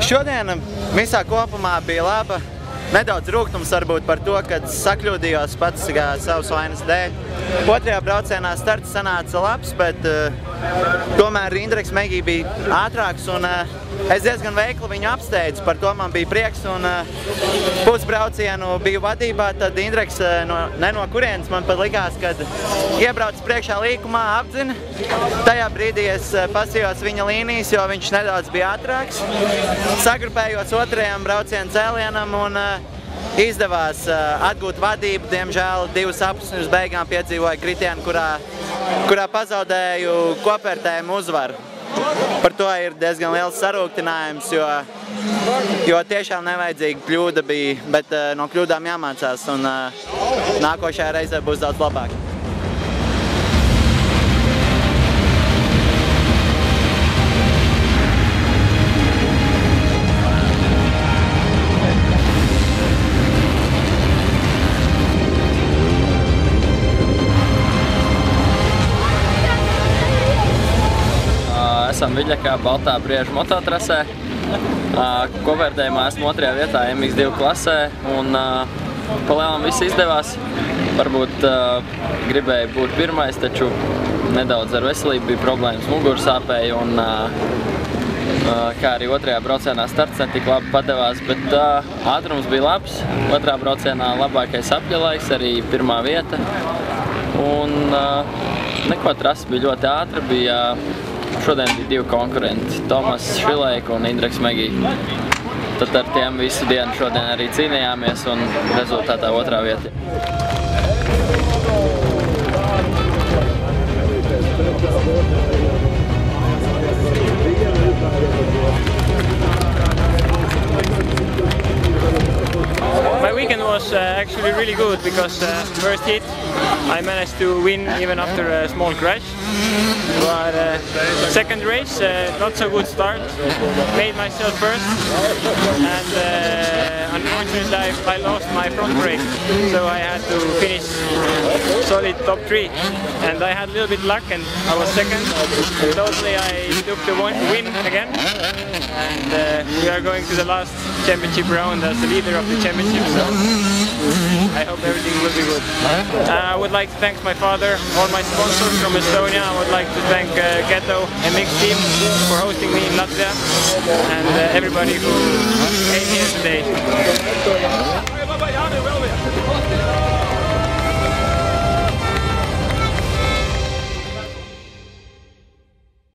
Šodien visā kopumā bija laba. Nedaudz rūgtums varbūt par to, kad sakļūdījos pats savas vainas dēļ. Otrajā braucienā starts sanāca labs, bet tomēr Indreks Megī bija ātrāks un es diezgan veikli viņu apsteidzu. Par to man bija prieks un pusbraucienu biju vadībā, tad Indreks ne no kurienes man pat likās, kad iebrauc priekšā līkumā, apdzina. Tajā brīdī es pasījos viņa līnijas, jo viņš nedaudz bija ātrāks. Sagrupējos otrajam braucienu cēlienam un izdevās atgūt vadību. Diemžēl divas apusnes uz beigām piedzīvoja kritienu, kurā pazaudēju kopvērtējumu uzvaru. Par to ir diezgan liels sarūktinājums, jo tiešām nevajadzīga kļūda bija, bet no kļūdām jāmācās un nākošajā reizē būs daudz labāk. Esam Viļakā, Baltā Brieža mototrasē. Kopvērtējumā esmu 2. vietā MX2 klasē un pa lielam viss izdevās. Varbūt gribēju būt pirmais, taču nedaudz ar veselību bija problēmas mugursāpēji un kā arī 2. braucienā starts netik labi padevās, bet ātrums bija labs. 2. braucienā labākais apļalaiks, arī 1. vieta. Un neko trasa bija ļoti ātra, bija šodien bija 2 konkurenti, Tomas Švilēka un Indreks Megī. Tad ar tiem visu dienu šodien arī cīnījāmies un rezultātā 2. vieta. My weekend was actually really good because first hit I managed to win even after a small crash. But second race, not so good start. Made myself first and unfortunately I lost my front brake, so I had to finish solid top 3. And I had a little bit luck and I was second. Totally I took the win again. And we are going to the last championship round as the leader of the championship, so I hope everything will be good. I would like to thank my father, all my sponsors from Estonia. I would like to thank Ghetto MX team for hosting me in Latvia and everybody who came here today.